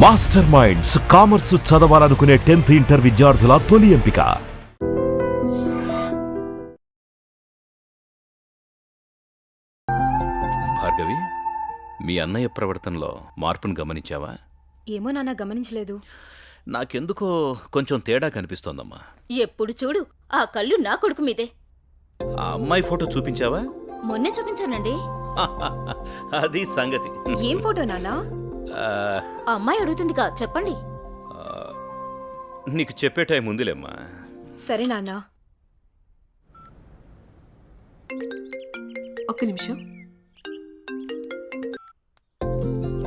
Master minds commerce చదవాలనుకునే 10th inter విద్యార్థుల తొలి ఎంపిక. భార్గవి, మీ అన్నయ్య ప్రవర్తనలో మార్పును గమనించావా? ఏమో నాన్న, గమనించలేదు. నాకెందుకో కొంచెం తేడా కనిపిస్తోందమ్మా. ఎప్పుడు చూడు ఆ కళ్ళు నా కొడుకు మీదే. ఆ అమ్మాయి ఫోటో చూపించావా? మొన్నే చూపించానండి. అది సంగతి. ఏం ఫోటో నాన్నా? ఆ, ఆ అమ్మాయి అడుగుతుందిగా, చెప్పండి. నీకు చెప్పే టైం ఉందిలేమ్మా. సరే నాన్నా. ఒక్క నిమిషం.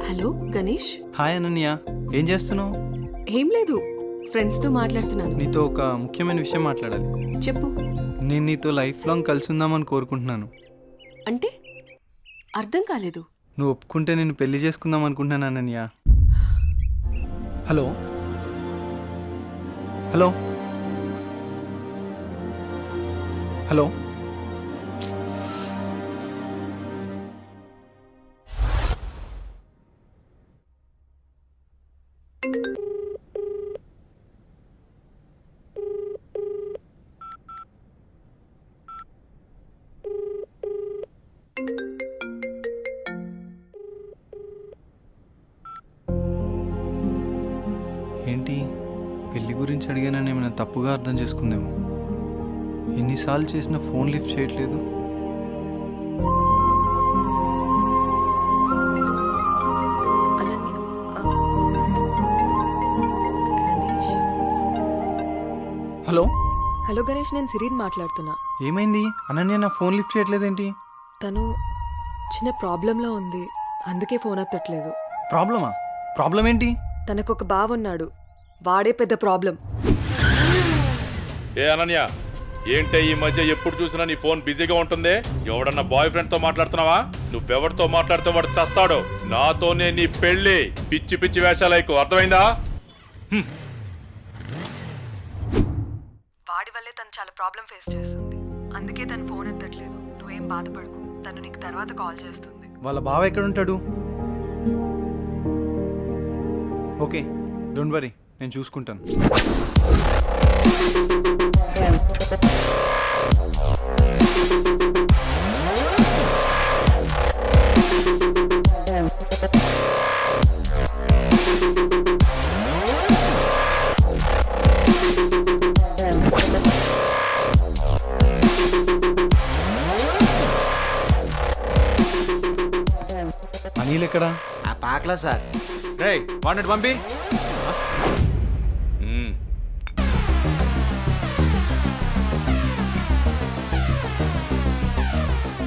హలో గణేష్. హాయ్ అనన్య, ఏం చేస్తున్నావు? ఏం లేదు, ఫ్రెండ్స్తో మాట్లాడుతున్నాను. నీతో ఒక ముఖ్యమైన విషయం మాట్లాడాలి. చెప్పు. నేను నీతో లైఫ్ లాంగ్ కలిసి ఉందామని కోరుకుంటున్నాను. అంటే అర్థం కాలేదు. నువ్వు ఒప్పుకుంటే నేను పెళ్లి చేసుకుందాం అనుకుంటున్నాను అనన్య. హలో హలో హలో ఏంటి, పెళ్లి గురించి అడిగానని ఏమైనా తప్పుగా అర్థం చేసుకుందేమో. ఎన్నిసార్లు చేసినా ఫోన్ లిఫ్ట్ చేయట్లేదు. అనన్య, గణేష్. హలో హలో గణేష్, నేను సిరీన్ మాట్లాడుతున్నా. ఏమైంది? అనన్య నా ఫోన్ లిఫ్ట్ చేయట్లేదేంటి? తను చిన్న ప్రాబ్లంలో ఉంది, అందుకే ఫోన్ ఎత్తట్లేదు. ప్రాబ్లమా? ప్రాబ్లం ఏంటి? తనకొక బావున్నాడు, వాడే పెద్ద ప్రాబ్లం. ఏ అనన్య, ఏంటే ఈ మధ్య ఎప్పుడు చూసినా నీ ఫోన్ బిజీగా ఉంటుంది? ఎవడన్నా బాయ్ ఫ్రెండ్ తో మాట్లాడుతున్నావా? నువ్వెవరితో మాట్లాడితే వాడు చస్తాడు. నాతోనే నీ పెళ్లి. పిచ్చి పిచ్చి వేషాలైకు, అర్థమైందా? వాడి వల్లే తను చాలా ప్రాబ్లం ఫేస్ చేస్తుంది, అందుకే తను ఫోన్ ఎత్తట్లేదు. నువ్వేం బాధపడకు, తను నీకు తర్వాత కాల్ చేస్తుంది. వాళ్ళ బావ ఎక్కడుంటాడు? ఓకే, డోంట్ వరీ, నేను చూసుకుంటాను. అనిల్ ఎక్కడా? ఆ పాకలా సార్. రేయ్, వాడిని పంపి.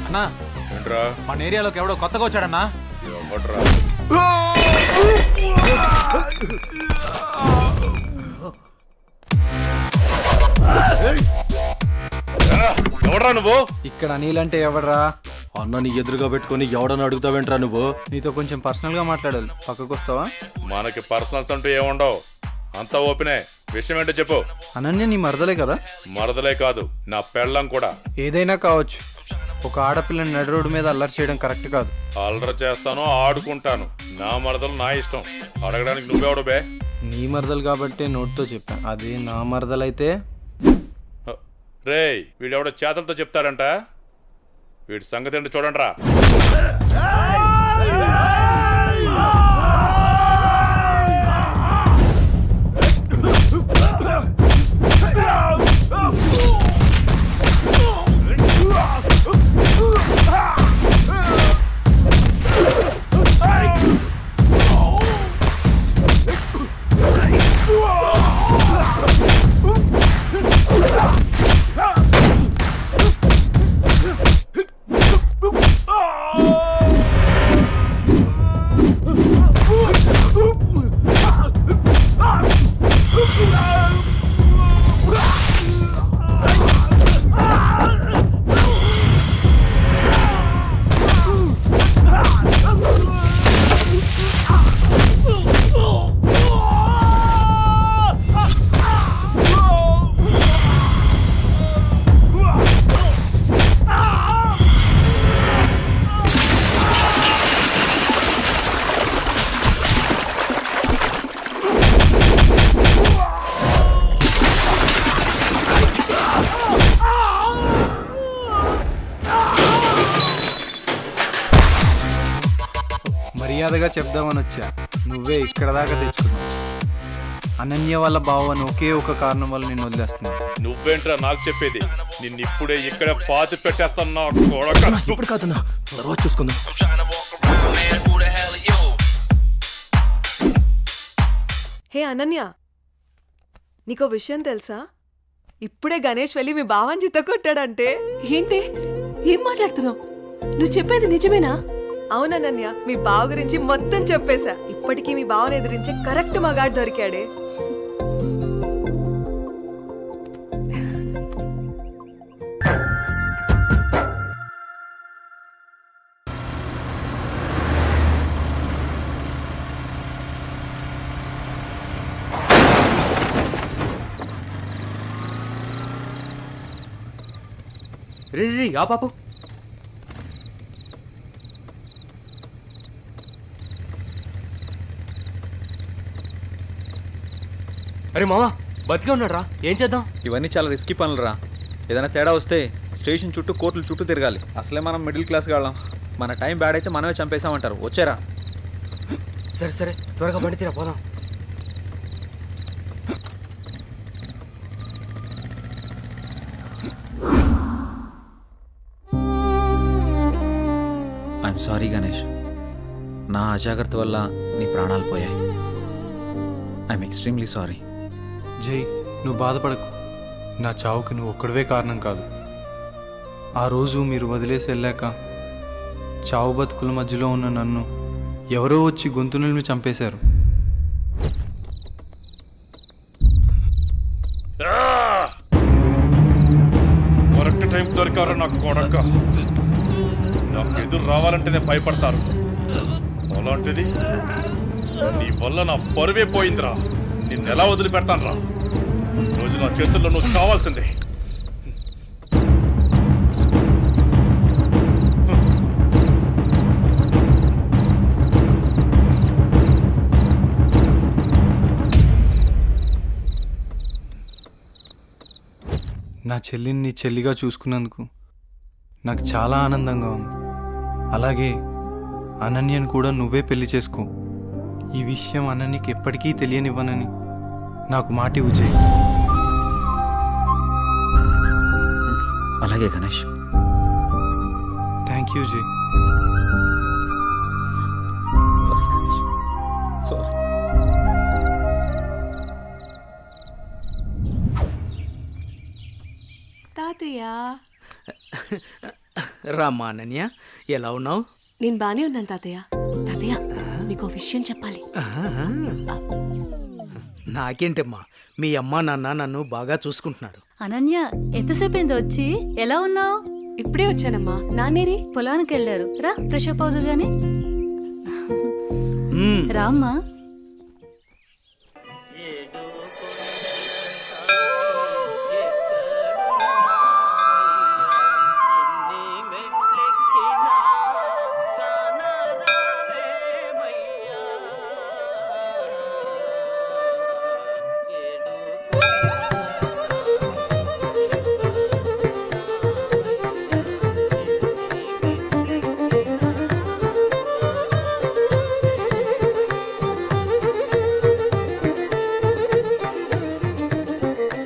అన్నా, ఏంట్రా? మన ఏరియాలోకి ఎవడో కొత్తగా వచ్చాడన్నా. ఎవడ్రా? ఎవడ్రా నువ్వు? ఇక్కడ అనిల్ అంటే ఎవడరా? అన్న నీ ఎదురుగా పెట్టుకుని ఎవడని అడుగుతావేంట్రా నువ్వు? నీతో కొంచెం పర్సనల్గా మాట్లాడాలి, పక్కకు వస్తావా? మనకి పర్సనల్స్ అంటూ ఏముండవు, అంతా ఓపెనే. విషయం ఏంటో చెప్పు. అనన్య నీ మరదలే కదా? మరదలే కాదు, నా పెళ్ళం కూడా. ఏదైనా కావచ్చు, ఒక ఆడపిల్లని నడి రోడ్డు మీద అల్లరి చేయడం కరెక్ట్ కాదు. అల్లరి చేస్తాను, ఆడుకుంటాను. నా మరదలు నా ఇష్టం, అడగడానికి నువ్వెవడు బే? నీ మరదలు కాబట్టే నోటితో చెప్పాను, అదే నా మరదలైతే. రేయ్, వీడెవడో చేతలతో చెప్తాడంట. వీడి సంగతి ఏంటో చూడండి రా. మర్యాదగా చెప్దామని వచ్చా, నువ్వే ఇక్కడ దాకా తెచ్చుకున్నావు. అనన్య వాళ్ళ బావ అని ఒకే ఒక కారణం వల్ల నేను వదిలేస్తున్నా. నువ్వేంట్రా నాకు చెప్పేది? నిన్నిప్పుడే ఇక్కడ పాతి పెట్టేస్తున్నా కొడక. ఇప్పుడు కాదన్నా, తర్వాత చూసుకుందాం. హే అనన్య, నీకో విషయం తెలుసా? ఇప్పుడే గణేష్ వెళ్ళి మీ బావని చిత్త కొట్టాడంటే. ఏంటి ఏం మాట్లాడుతున్నావు? నువ్వు చెప్పేది నిజమేనా? అవునన్నయ్య, మీ బావ గురించి మొత్తం చెప్పేశా. ఇప్పటికీ మీ బావని ఎదిరించే కరెక్ట్ మగాడు దొరికాడే. రే రే ఆ పాపు. అరే మావా, బతికే ఉన్నాడు రా, ఏం చేద్దాం? ఇవన్నీ చాలా రిస్కీ పనులు రా. ఏదైనా తేడా వస్తే స్టేషన్ చుట్టూ కోర్టుల చుట్టూ తిరగాలి. అసలే మనం మిడిల్ క్లాస్ వాళ్ళం. మన టైం బ్యాడ్ అయితే మనమే చంపేశామంటారు. వచ్చారా? సరే సరే, త్వరగా బండి తీరా పోదాం. ఐఎమ్ సారీ గణేష్, నా అజాగ్రత్త వల్ల నీ ప్రాణాలు పోయాయి. I'm extremely sorry. జై, నువ్వు బాధపడకు. నా చావుకి నువ్వు ఒక్కడివే కారణం కాదు. ఆ రోజు మీరు వదిలేసి వెళ్ళాక చావు బతుకుల మధ్యలో ఉన్న నన్ను ఎవరో వచ్చి గొంతు నిలిమి చంపేశారు. కరెక్ట్ టైం దొరికారు నాకు కొడక. నాకు ఎదురు రావాలంటేనే భయపడతారు. అలాంటిది నీ వల్ల నా పరువే పోయిందిరా. నిన్నెలా వదిలిపెడతాను రా? రోజు నా చేతుల్లో నువ్వు చావాల్సిందే. నా చెల్లిని నీ చెల్లిగా చూసుకున్నందుకు నాకు చాలా ఆనందంగా ఉంది. అలాగే అనన్యను కూడా నువ్వే పెళ్లి చేసుకో. ఈ విషయం అనన్యకి ఎప్పటికీ తెలియనివ్వనని నాకు మాట ఇవ్వు జై. అలాగే గణేష్. థ్యాంక్ యూ జై. సారీ. తాతయ్య, రామ్మా అనన్య, ఎలా ఉన్నావు? నేను బానే ఉన్నాను తాతయ్య. తాతయ్య, నీకో విషయం చెప్పాలి. నాకేంటమ్మా, మీ అమ్మా నాన్న నన్ను బాగా చూసుకుంటున్నారు. అనన్య, ఎంతసేపు అయింది వచ్చి? ఎలా ఉన్నావు? ఇప్పుడే వచ్చానమ్మా. నాన్నేరి? పొలానికి వెళ్ళారు. రా, ఫ్రెష్ అప్ అవుదు గాని. రామ్మా.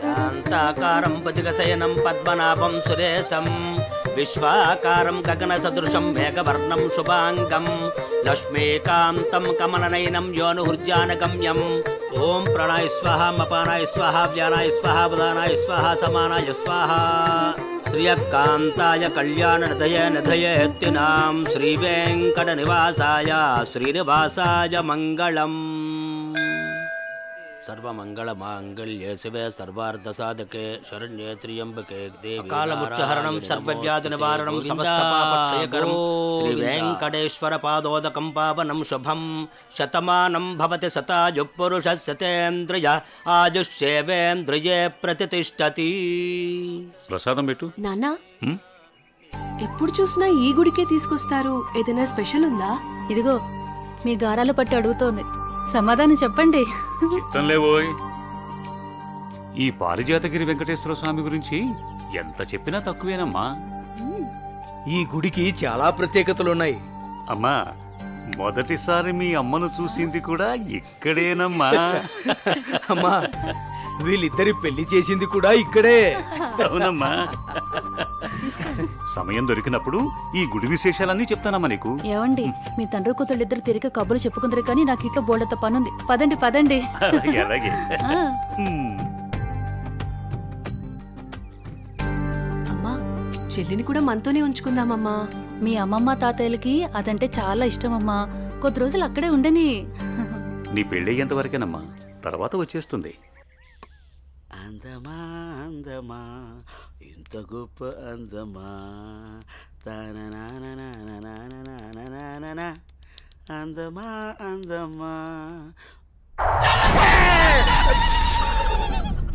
శాంతాకారం భుజగశయనం పద్మనాభం సురేశం విశ్వాకారం గగనసదృశం మేఘవర్ణం శుభాంగం లక్ష్మీకాంతం కమలనయనం యోనుహృద్యానగమ్యం. ఓం ప్రణాయ స్వాహ, మపానాయ స్వాహ, వ్యానాయ స్వాహ, ఉదానాయ స్వాహ, సమానాయ స్వాహ. శ్రియకాంతాయ కళ్యాణ నిధయేత్తినాం శ్రీవేంకట నివాసాయ శ్రీనివాసాయ మంగళం. సర్వమంగళ మాంగళ్యే శివే సర్వార్థ సాధకే శరణ్యే త్ర్యంబకే దేవి కాలముచ్చహరణం సర్వవ్యాధి నివారణం సమస్త పాపక్షయకరం శ్రీ వెంకటేశ్వర పాదోదకం పావనం శుభం. శతమానం భవతి శతాయు పురుష శతేంద్రియ ఆయుష్యేవేంద్రియే ప్రతిష్టతి. ప్రసాదం పెట్టు. నాన్న, ఎప్పుడు చూసినా ఈ గుడికే తీసుకొస్తారు. ఏదైనా స్పెషల్ ఉందా? ఇదిగో, మీ గారాలు పట్టి అడుగుతోంది. సమాధానం చెప్పండి. చిత్తం లేవోయ్. ఈ పారిజాతగిరి వెంకటేశ్వర స్వామి గురించి ఎంత చెప్పినా తక్కువేనమ్మా. ఈ గుడికి చాలా ప్రత్యేకతలున్నాయి. అమ్మా, మొదటిసారి మీ అమ్మను చూసింది కూడా ఇక్కడేనమ్మా. అమ్మా వీళ్ళిద్దరి పెళ్లి చేసింది కూడా ఇక్కడే. అవునమ్మా. సమయం దొరికినప్పుడు ఈ గుడి విశేషాలన్నీ చెప్తానమ్మా నీకు. ఏవండి మీ తండ్రి కూతుళ్ళు ఇద్దరు తిరిగి కబుర్లు చెప్పుకుందరు కానీ నాకు ఇంట్లో బోల్డంత పనుంది. పదండి పదండి. అలాగే అలాగే. ఆ. అమ్మా చెల్లిని కూడా మనతోనే ఉంచుకుందామమ్మా. మీ అమ్మమ్మ తాతయ్యలకి అదంటే చాలా ఇష్టమమ్మా. కొద్ది రోజులు అక్కడే ఉండని. నీ పెళ్ళయ్యేంత వరకేనమ్మా, తర్వాత వచ్చేస్తుంది. అందమా అందమా ఇంత గొప్ప అందమా తాననాననాననాననాననాననా. అందమా అందమా.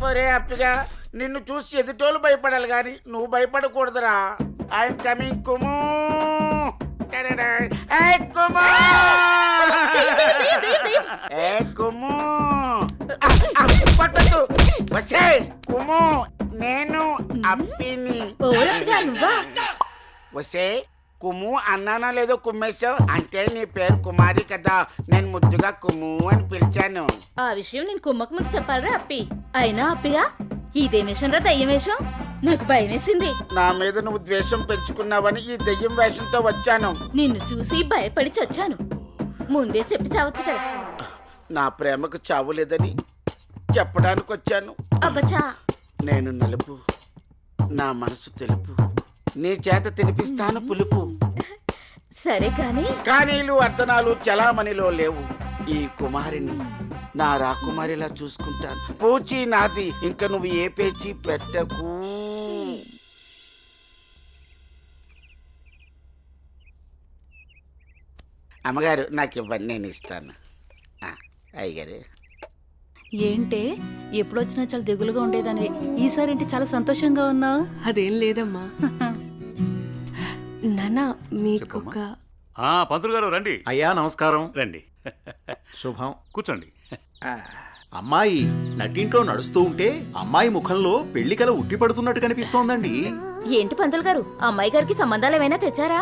ఒరే అప్పిగా, నిన్ను చూసి ఎదుటోళ్ళు భయపడాలి కానీ నువ్వు భయపడకూడదురా. I'm coming కుము. కుము కుము పట్టద్దు. వసే కుము, నేను అప్పిని. వసే కుము అన్నానో లేదో కుమ్మేశావు అంటే నీ పేరు కుమారి కదా. నేను ముద్దుగా కుము అని పిలిచాను. ఆ విషయం నేను కుమ్మకు ముందు చెప్పాలరా అప్పి. అయినా అప్పిగా ఇదేం వేషం రా, దయ్యం వేషం. నాకు భయం వేసింది. నా మీద నువ్వు ద్వేషం పెంచుకున్నావని ఈ దెయ్యం వేషంతో వచ్చాను. నిన్ను చూసి భయపడి చచ్చాను. ముందే చెప్పి చావచ్చు కదా. నా ప్రేమకు చావు లేదని చెప్పడానికి వచ్చాను. అబ్బచా. నేను నలుపు, నా మనసు తెలుపు. నీ చేత తినిపిస్తాను పులుపు. సరే కానీ కానీలు అర్ధనాలు చలామణిలో లేవు. ఈ కుమారిని నా రాకుమారిలా చూసుకుంటాను. పూచి నాది, ఇంక నువ్వు ఏ పేచి పెట్టకు. అమ్మగారు నాకు ఇవ్వండి, నేను ఇస్తాను. అయ్యగారు ఏంటే ఎప్పుడొచ్చినా చాలా దిగులుగా ఉండేదని ఈసారి ఏంటి చాలా సంతోషంగా ఉన్నావు? అదేం లేదమ్మా. నాన్న మీకొక పంతులు గారు రండి. అయ్యా నమస్కారం. రండి. శుభం. కూర్చోండి. అమ్మాయి నట్టింట్లో నడుస్తూ ఉంటే అమ్మాయి ముఖంలో పెళ్లికల ఉట్టిపడుతున్నట్టు కనిపిస్తోందండి. ఏంటి పంతులు గారు, అమ్మాయి గారికి సంబంధాలు ఏమైనా తెచ్చారా?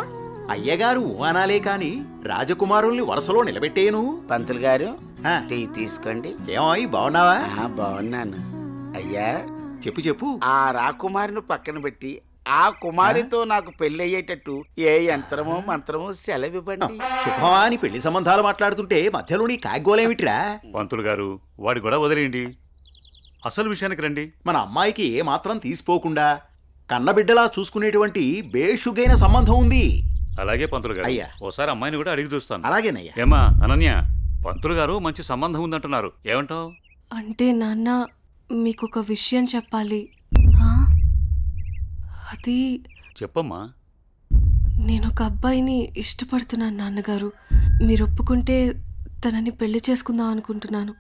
అయ్యగారు అనాలే కాని రాజకుమారుల్ని వరుసలో నిలబెట్టేను. పంతులు గారు టీ తీసుకోండి. ఏమాయి బాగున్నావా? బాగున్నాను. అయ్యా చెప్పు చెప్పు. ఆ రాకుమారిని పక్కన పెట్టి ఆ కుమారితో నాకు పెళ్లి అయ్యేటట్టు ఏ యంత్రమో మంత్రమో సెలవివ్వండి. శుభమా అని పెళ్లి సంబంధాలు మాట్లాడుతుంటే మధ్యలో నీ కాగ్గోలేమిట్రా? పంతులు గారు వాడి కూడా వదిలేయండి, అసలు విషయానికి రండి. మన అమ్మాయికి ఏ మాత్రం తీసిపోకుండా కన్నబిడ్డలా చూసుకునేటువంటి బేషుగైన సంబంధం ఉంది. అలాగే పంతులు గారు. అయ్యా. ఓసారి అమ్మాయిని కూడా అడిగి చూస్తాను. అలాగేనయ్యా. ఏమా అనన్య, పంతులు గారు మంచి సంబంధం ఉందంటున్నారు, ఏమంటావు? అంటే నాన్న మీకొక విషయం చెప్పాలి. అది చెప్పమ్మా. నేను ఒక అబ్బాయిని ఇష్టపడుతున్నాను నాన్నగారు. మీరు ఒప్పుకుంటే తనని పెళ్లి చేసుకుందాం అనుకుంటున్నాను.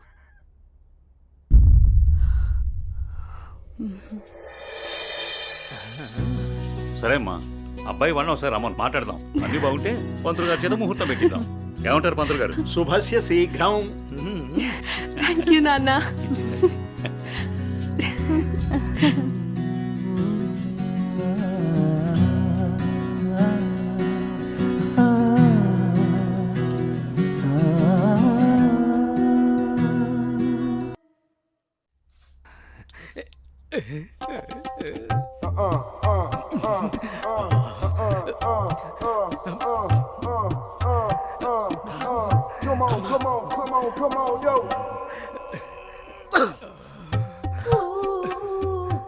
సరే అమ్మా, అబ్బాయి వాళ్ళని ఒకసారి రమ్మని మాట్లాడదాం. అన్ని బాగుంటే పంతులు గారి చేత ముహూర్తం పెట్టిద్దాం. ఏమంటారు పంతులు గారు? శుభస్య శీఘ్రం. థ్యాంక్ యూ నాన్న.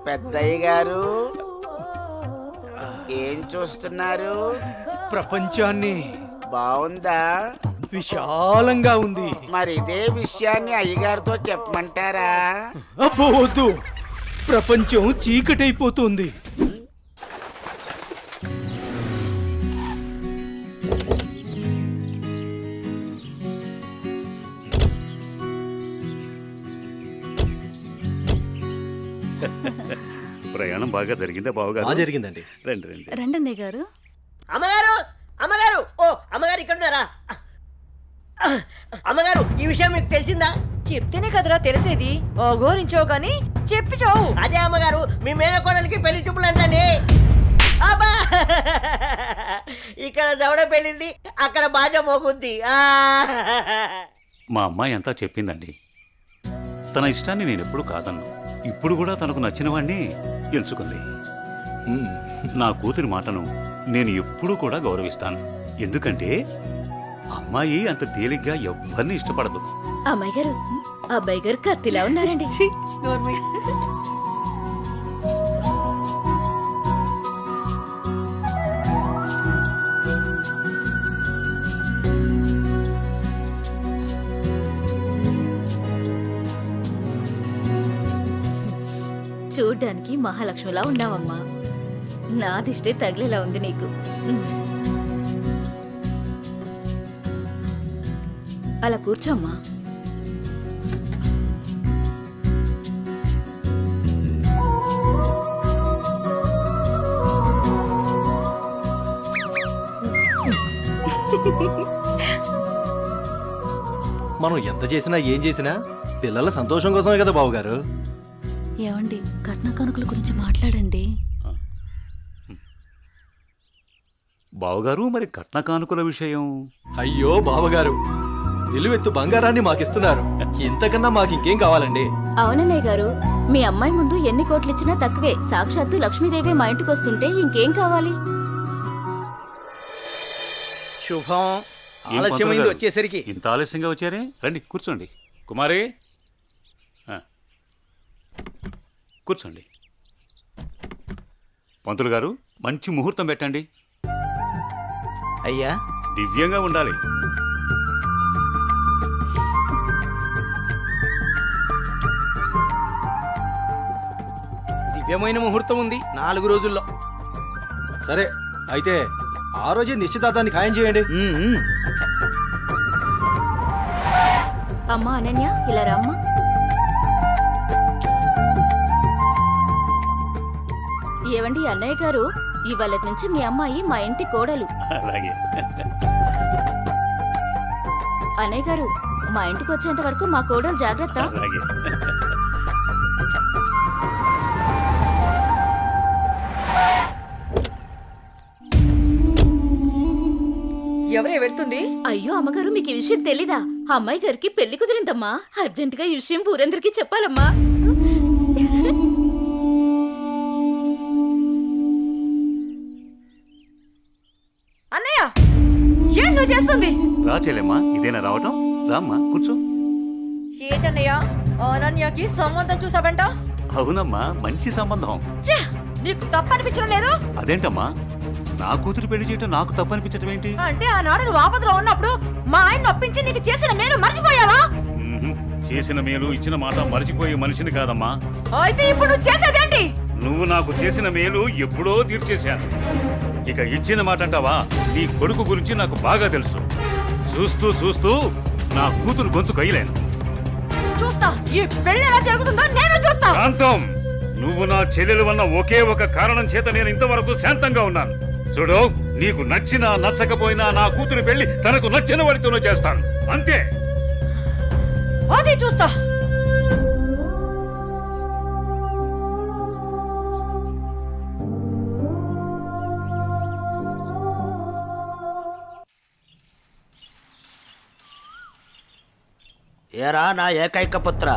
పెద్దయ్య గారు ఏం చూస్తున్నారు? ప్రపంచాన్ని. బాగుందా? విశాలంగా ఉంది. మరి ఇదే విషయాన్ని అయ్యగారితో చెప్పమంటారా? అబ్బో వద్దు, ప్రపంచం చీకటైపోతుంది. ప్రయాణం బాగా జరిగిందా బావగారు? జరిగిందండి. రండి రండి. రండి గారు. అమ్మగారు, అమ్మగారు, ఓ అమ్మగారు ఇక్కడ ఉన్నారా? అమ్మగారు, ఈ విషయం మీకు తెలిసిందా? చెప్తేనే కదరా తెలిసేది. ఓ గోరించావు గాని చెప్పి చావు. అదే అమ్మగారు, మీ మేనకోడలికి పెళ్లి చూపులు అంటండి. అబ్బా! ఇక్కడ దవడ పెళ్ళింది, అక్కడ బాజ మోగుద్ది. మా అమ్మాయి అంతా చెప్పిందండి. తన ఇష్టాన్ని నేను ఎప్పుడు కాదన్ను. ఇప్పుడు కూడా తనకు నచ్చిన వాడిని ఎంచుకుంది. నా కూతురి మాటను నేను ఎప్పుడూ కూడా గౌరవిస్తాను. ఎందుకంటే అమ్మాయి అంత తేలిగ్గా ఎవ్వరిని ఇష్టపడదు. అమ్మాయి గారు, అబ్బాయి గారు కత్తిలా ఉన్నారండి. చూడ్డానికి మహాలక్ష్మిలా ఉన్నావమ్మా. నా దిష్టే తగిలేలా ఉంది నీకు. అలా కూర్చోమ్మా. మనం ఎంత చేసినా ఏం చేసినా పిల్లల సంతోషం కోసమే కదా బావగారు. ఏమండి, కట్న కానుకల గురించి మాట్లాడండి. బావగారు, మరి కట్న కానుకల విషయం? అయ్యో బావగారు, నిలువెత్తు బంగారాన్ని మాకిస్తున్నారు. ఇంతకన్నా మాకు ఇంకేం కావాలండి? అవునన్నయ్య గారు, మీ అమ్మాయి ముందు ఎన్ని కోట్లు ఇచ్చినా తక్కువే. సాక్షాత్తు లక్ష్మీదేవి మా ఇంటికి వస్తుంటే ఇంకేం కావాలి? శుభం. ఏం ఆలస్యమైంది పంతులు వచ్చేసరికి. గారు, ఇంత ఆలస్యంగా వచ్చారే? రండి కూర్చోండి. కుమారి, కూర్చోండి. పంతులు గారు, మంచి ముహూర్తం పెట్టండి. అయ్యా, దివ్యంగా ఉండాలి. దివ్యమైన ముహూర్తం ఉంది 4 రోజుల్లో. సరే అయితే ఆ రోజే నిశ్చితార్థాన్ని ఖాయం చేయండి. అమ్మా అనన్య, ఇలా రామ్మా. ఏవండి అన్నయ్య గారు, ఇవాళ నుంచి మీ అమ్మాయి మా ఇంటి కోడలు. అలాగే. అన్నయ్య గారు, మా ఇంటికి వచ్చేంత వరకు మా కోడలు జాగ్రత్త. అలాగే. ఎవరే వెళ్తుంది? అయ్యో అమ్మగారు, మీకు ఈ విషయం తెలీదా? అమ్మాయి గారికి పెళ్లి కుదిరిందమ్మా. అర్జెంటుగా ఈ విషయం ఊరందరికీ చెప్పాలమ్మా. అన్నయ్య, ఏం నువ్వు చేస్తుంది? రా చెల్లెమ్మా, ఇదేనా రావటం? రామ్మా కూర్చో. ఏంటన్నయ్య, అనన్యకి సంబంధం చూసావంట? అవునమ్మా, మంచి సంబంధం. నీకు తప్పనిపించడం లేదు? అదేంటమ్మా, నా కూతురు పెళ్లి చేయటం నాకు తప్పనిపించటం ఏంటి? అంటే ఆనాడు నువ్వు ఆపదలో ఉన్నప్పుడు మా ఆయన నొప్పించి నీకు చేసిన మేలు మర్చిపోయావా? చేసిన మేలు ఇచ్చిన మాట మర్చిపోయే మనిషిని కాదమ్మా. అయితే ఇప్పుడు నువ్వు చేసేదేంటి? నువ్వు నాకు చేసిన మేలు ఎప్పుడో తీర్చేశాను. ఇక ఇచ్చిన మాట అంటావా? నీ కొడుకు గురించి నాకు బాగా తెలుసు. చూస్తూ చూస్తూ నా కూతురు గొంతు కయ్యలేను. చూస్తా, ఈ పెళ్లి ఎలా జరుగుతుందో నేను చూస్తా. శాంతం, నువ్వు నా చెల్లెలు వల్ల ఒకే ఒక కారణం చేత నేను ఇంతవరకు శాంతంగా ఉన్నాను. చూడు, నీకు నచ్చినా నచ్చకపోయినా నా కూతురు పెళ్లి తనకు నచ్చిన వాడితోనే చేస్తాను, అంతే. అది చూస్తా. ఏరా నా ఏకైక పుత్ర,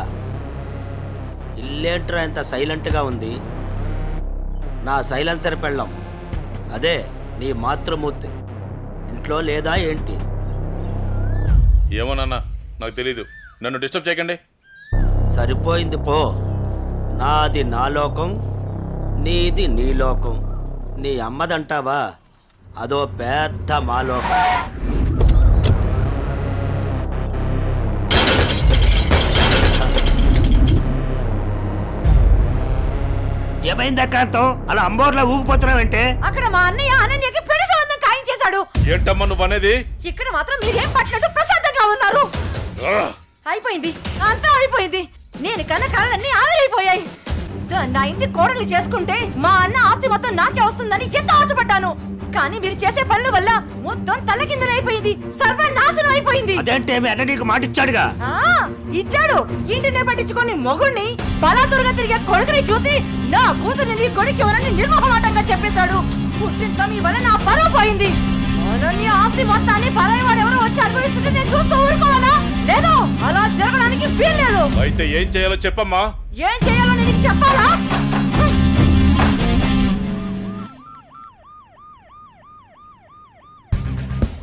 ఇల్లేంట్రా ఎంత సైలెంట్గా ఉంది? నా సైలెన్సర్ పెళ్ళం, అదే నీ మాతృమూర్తి ఇంట్లో లేదా ఏంటి? ఏమోనన్నా, నాకు తెలీదు. నన్ను డిస్టర్బ్ చేయకండి. సరిపోయింది పో. నాది నా లోకం, నీది నీ లోకం. నీ అమ్మదంటావా? అదో పెద్ద మా లోకం. ఏమైందా కాంతం, అలా అంబోర్లా ఊగిపోతున్నావంటే? అక్కడ మా అన్నయ్య అనన్యకి పెళ్లి సంబంధం ఖాయం చేశాడు. ఏంటమ్మా నువ్వు అనేది? ఇక్కడ మాత్రం మీరేం పట్టినట్టు ప్రశాంతంగా ఉన్నారు. అయిపోయింది, అంతా అయిపోయింది. నేను కన్న కళలన్నీ ఆవిరైపోయాయి. నా ఇంటి కోడలు చేసుకుంటే మా అన్న ఆస్తి మొత్తం నాకే వస్తుందని ఎంతో ఆశపడ్డాను. కానీ మీరు చేసే పనుల వల్ల మొత్తం తలకిందులైపోయింది, సర్వనాశనం అయిపోయింది. అదేంటే మీ అన్న నీకు మాట ఇచ్చాడుగా? ఇచ్చాడు. ఇంటినే పట్టించుకొని మొగుణ్ణి బలాదురుగా తిరిగే కొడుకుని చూసి నా కూతుర్ని నీ కొడుకు ఎవరని నిర్మోహమాటంగా చెప్పేశాడు. పుట్టించడం మీ వల్ల నా పరువు పోయింది. అనన్య ఆస్తి మొత్తాన్ని పరాయి వాడు ఎవరో వచ్చి అనుభవిస్తుంటే నేను చూస్తూ ఊరుకోవాలా? లేదు, అలా జరగడానికి వీల్లేదు. అయితే ఏం చేయాలో చెప్పమ్మా. ఏం చేయాలో నేను నీకు చెప్పాలా?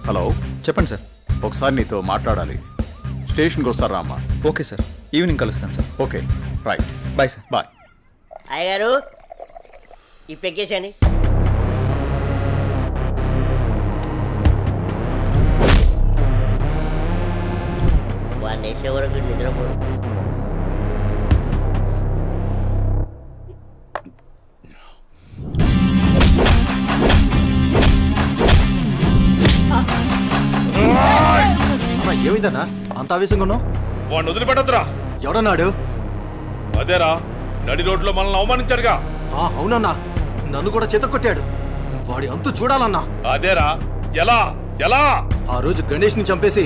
హలో, చెప్పండి సార్. ఒకసారి నీతో మాట్లాడాలి. స్టేషన్కి వస్తారా అమ్మా? ఓకే సార్, ఈవినింగ్ కలుస్తాను sir. Okay, right. Bye sir. Bye. అయ్యగారు ఈ పెక్కేశాని. వాడిని వేసే వరకు నిద్రపోడు. ఏమైందన్నా అంత ఆవేశంగా ఉన్నావు? వాడిని వదిలిపెట్టద్దురా. ఎవడన్నాడు? అదేరా, నడి రోడ్లో మనల్ని అవమానించాడుగా. అవునన్నా, నన్ను కూడా చేతకొట్టాడు. వాడి అంతు చూడాలన్నా. అదేరా, ఎలా ఎలా? ఆ రోజు గణేష్ ని చంపేసి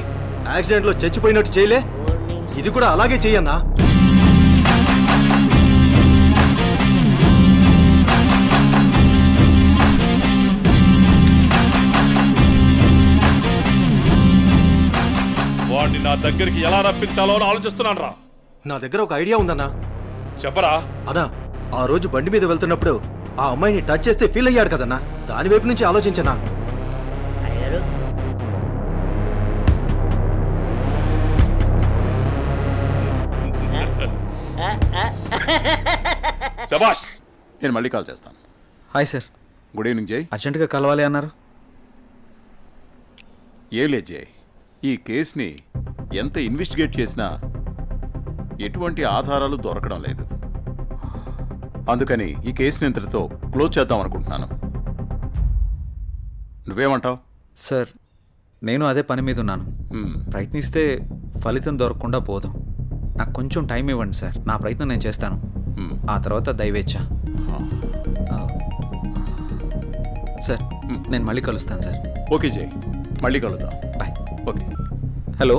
యాక్సిడెంట్ లో చచ్చిపోయినట్టు చేయలే, ఇది కూడా అలాగే చెయ్యన్నా. వాడిని నా దగ్గరికి ఎలా రప్పించాలో అని ఆలోచిస్తున్నాను రా. నా దగ్గర ఒక ఐడియా ఉందన్నా. చెప్పరా. అన్నా, ఆ రోజు బండి మీద వెళ్తున్నప్పుడు ఆ అమ్మాయిని టచ్ చేస్తే ఫీల్ అయ్యాడు కదన్నా, దాని వైపు నుంచి ఆలోచించనా. అయ్యగారు శభాష్. నేను మళ్ళీ కాల్ చేస్తాను. Hi sir. గుడ్ ఈవినింగ్ జై. అర్జెంటుగా కలవాలి అన్నారు. ఏం లేదు జై, ఈ కేసుని ఎంత ఇన్వెస్టిగేట్ చేసినా ఎటువంటి ఆధారాలు దొరకడం లేదు. అందుకని ఈ కేసుని ఇంతటితో క్లోజ్ చేద్దాం అనుకుంటున్నాను. నువ్వేమంటావు? సార్, నేను అదే పని మీద ఉన్నాను. ప్రయత్నిస్తే ఫలితం దొరకకుండా పోదాం. నాకు కొంచెం టైం ఇవ్వండి సార్, నా ప్రయత్నం నేను చేస్తాను. ఆ తర్వాత దయవేచ్ఛ. సార్, నేను మళ్ళీ కలుస్తాను సార్. ఓకే జై, మళ్ళీ కలుద్దాం. బాయ్. ఓకే. హలో.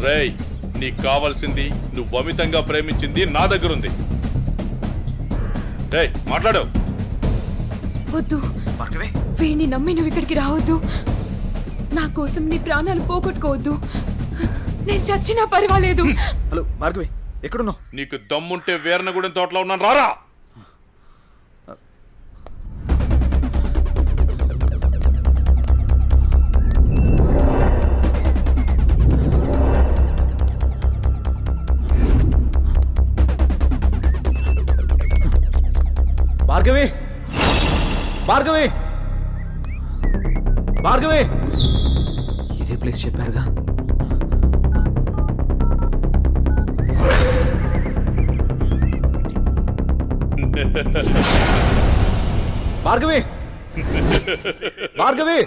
రేయ్, నీకు కావాల్సింది, నువ్వు అమితంగా ప్రేమించింది నా దగ్గరుంది. రేయ్, మాట్లాడు. వద్దు, వీడిని నమ్మి నువ్వు ఇక్కడికి రావద్దు. నా కోసం నీ ప్రాణాలు పోగొట్టుకోవద్దు. నేను చచ్చినా పర్వాలేదు. హలో భార్గవి, ఎక్కడున్నావు? నీకు దమ్ముంటే వీరనగూడెం తోటలో ఉన్నాను, రారా. భార్గవి, భార్గవి, భార్గవి. ఇదే ప్లేస్ చెప్పారుగా. భార్గవి, భార్గవి,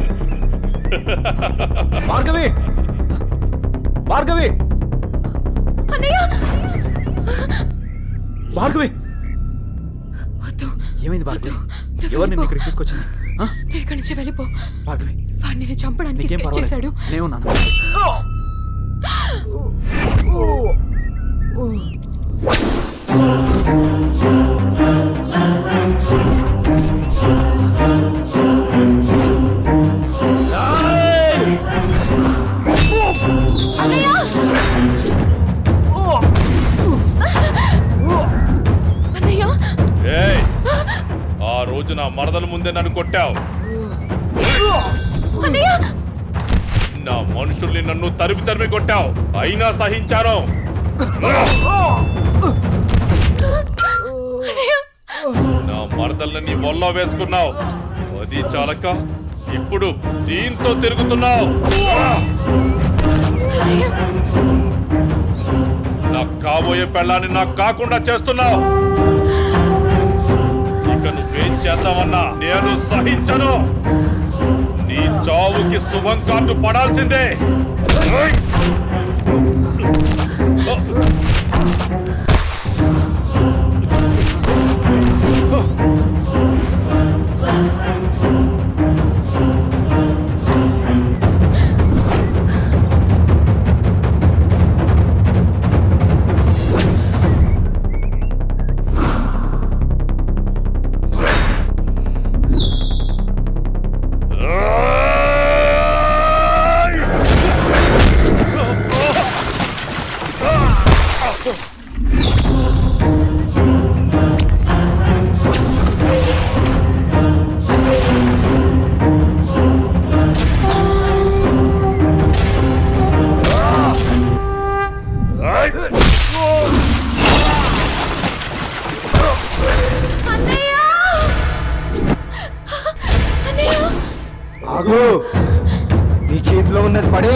భార్గవి, భార్గవి, భార్గవి. ఏమైంది భార్గవి? ఎవరు నిన్ను ఇక్కడికి తీసుకొచ్చింది? ఇక్కడి నుంచి వెళ్ళిపో భార్గవి. వాడిని నేను చంపడానికి నీకేం స్కెచ్ చేశాడు. పర్వాలేదు, నేనున్నాను. ఏయ్, ఆ రోజు నా మరదల ముందే నన్ను కొట్టావు. నా మనుషుల్ని నన్ను తరిమి తరిమి కొట్టావు, అయినా సహించాను. నా మరదల్ని నీ వల్ల వేసుకున్నావు, అది చాలక ఇప్పుడు దీంతో తిరుగుతున్నావు. నాకు కాబోయే పెళ్ళాన్ని నాకు కాకుండా చేస్తున్నావు. ఇక నువ్వేం చేద్దామన్నా నేను సహించను. నీ చావుకి శుభం కార్డు పడాల్సిందే. ఆగు, నీ చేతిలో ఉన్నది పడే.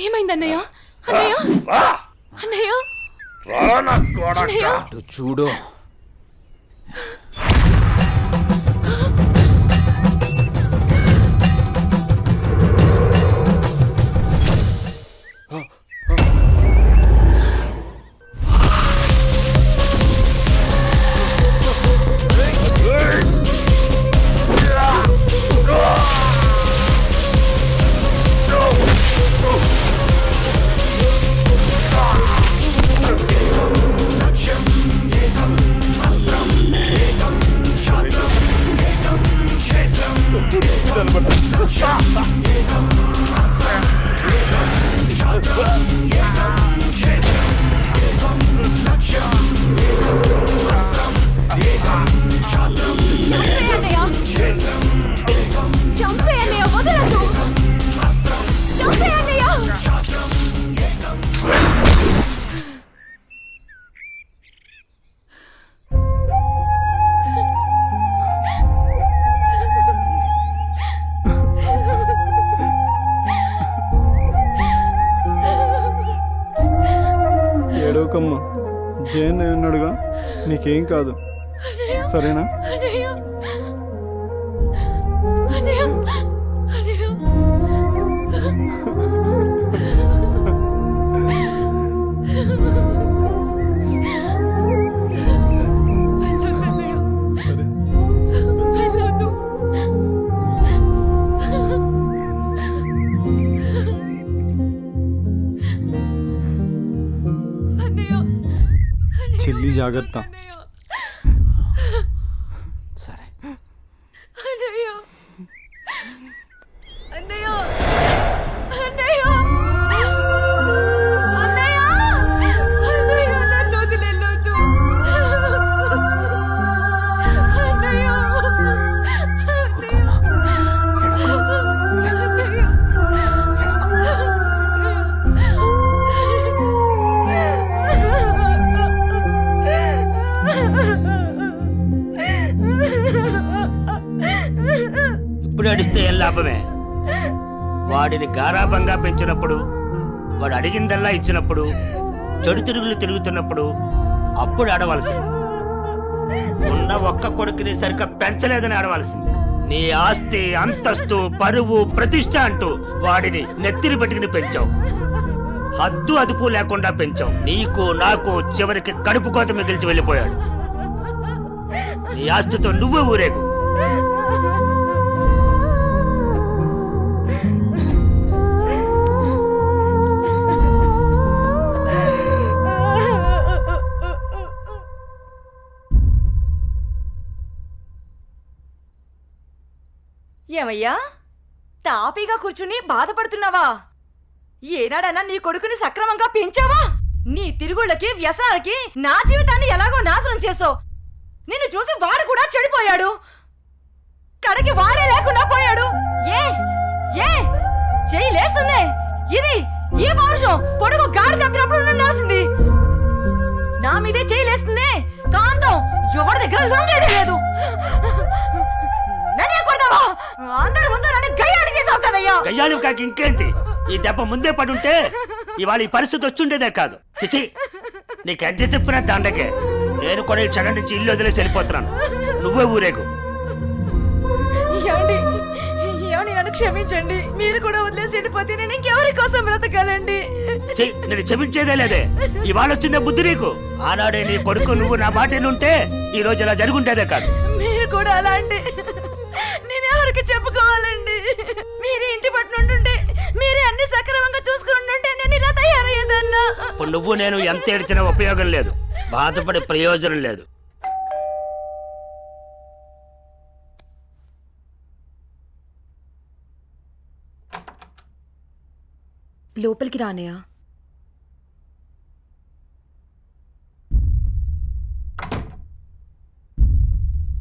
ఏమైందన్నయ్య? అన్నయ్య, అన్నయ్య, అన్నయ్య, చూడు. ఏడవకమ్మా, జయన్ ఉన్నాడుగా, నీకేం కాదు, సరేనా? అన్నయ్య అన్నయ్య అన్నయ్య చెల్లి జాగ్రత్త. సరే. అన్నయ్య అన్నయ్య అన్నయ్య అన్నయ్య అన్నయ్య నన్ను వదిలేయొద్దు. అన్నయ్య ఇప్పుడు అడిస్తే ఏం లాభమే? వాడిని గారాబంగా పెంచినప్పుడు, వాడు అడిగిందల్లా ఇచ్చినప్పుడు, చెడు తిరుగులు తిరుగుతున్నప్పుడు అప్పుడు ఆడవలసింది. ఉన్న ఒక్క కొడుకుని సరిగ్గా పెంచలేదని ఆడవలసింది. నీ ఆస్తి, అంతస్తు, పరువు, ప్రతిష్ట అంటూ వాడిని నెత్తిని పట్టుకుని పెంచావు. హద్దు అదుపు లేకుండా పెంచావు. నీకు నాకు చివరికి కడుపు కోత మిగిల్చి వెళ్ళిపోయాడు. నీ ఆస్తితో నువ్వే ఊరేగు. ఏమయ్యా, తాపీగా కూర్చుని బాధపడుతున్నావా? ఏనాడన్నా నీ కొడుకుని సక్రమంగా పెంచావా? నీ తిరుగుళ్ళకి, వ్యసనాలకి నా జీవితాన్ని ఎలాగో నాశనం చేసావు. నిన్ను చూసి వాడు కూడా చెడిపోయాడు. కడకి వాడే లేకుండా పోయాడు. ఏ ఏ చెయ్యి లేస్తుంది. ఇది ఈ పౌరుషం కొడుకు గాడి తప్పినప్పుడు ఉండాల్సింది. నా మీదే చెయ్యి లేస్తుంది. కాంతం ఎవరి దగ్గర లొంగేదే లేదు. నన్నే కొడతావా? అందరి ముందు నన్ను గయ్యాడి చేసావు కదయ్యా. గయ్యాలు కాక ఇంకేంటి? ఈ దెబ్బ ముందే పడుంటే ఇవాళ ఈ పరిస్థితి వచ్చుండేదే కాదు. చిచి, నీకెంత చెప్పినా దండకే. నేను కూడా ఈ క్షణం నుంచి ఇల్లు వదిలేసి వెళ్ళిపోతున్నాను. నువ్వే ఊరేగు. ఏమండి, నన్ను క్షమించండి. మీరు కూడా వదిలేసి వెళ్ళిపోతే నేను ఇంకెవరి కోసం బ్రతకాలండి? నేను క్షమించేదే లేదే. ఇవాళ వచ్చిందే బుద్ధి నీకు. ఆనాడే నీ కొడుకు నువ్వు నా మాట ఉంటే ఈ రోజు ఇలా జరుగుంటేదే కాదు. మీరు కూడా అలా అంటే నేను ఎవరికి చెప్పుకోవాలండి? మీరే ఇంటి పట్టునుంటుంటే, మీరే అన్ని సక్రమంగా చూసుకుంటుంటే నేను ఇలా తయారయ్యేదన్నా. ఇప్పుడు నువ్వు నేను ఎంత ఏడ్చినా ఉపయోగం లేదు. బాధపడే ప్రయోజనం లేదు. లోపలికి రానయ్యా.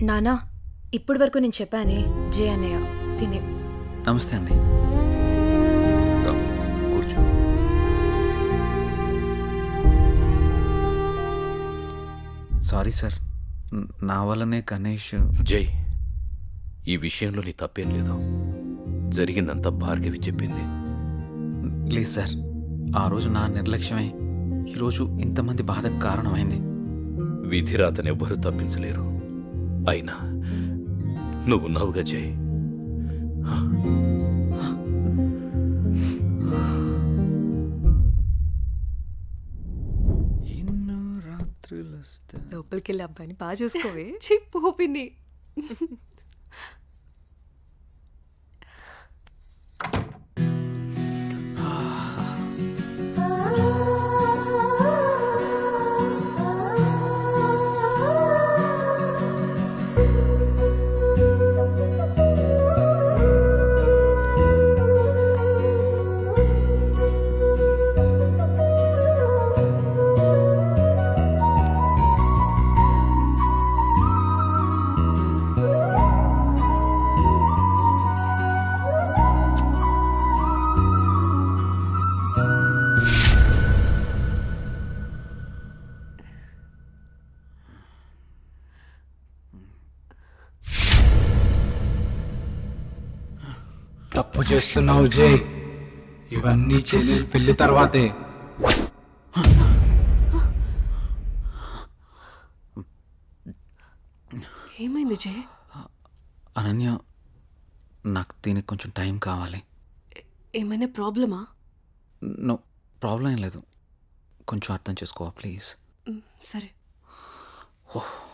నానా, ఇప్పటి వరకు నేను చెప్పానే జే అన్నయ్య తినే. నమస్తే అండి. కూర్చో. సారీ సార్, నా వల్లనే గణేష్. జై, ఈ విషయంలో నీ తప్పేం లేదు. జరిగిందంతా భార్గవి చెప్పింది. లేదు సార్, ఆ రోజు నా నిర్లక్ష్యమే ఈరోజు ఇంతమంది బాధకు కారణమైంది. విధిరాతనెవ్వరూ తప్పించలేరు. అయినా నువ్వున్నావుగా జై. లోపలికి వెళ్ళి అబ్బాయిని బాగా చూసుకోవే. చిప్పిని తప్పు చేస్తున్నావు జై. ఇవన్నీ చెల్లెలు పెళ్లి తర్వాతే. ఏమైంది జే? అనన్య, నాకు దీనికి కొంచెం టైం కావాలి. ఏమైనా ప్రాబ్లమా? నో, ప్రాబ్లం ఏం లేదు. కొంచెం అర్థం చేసుకోవా ప్లీజ్? సరే. ఓహ్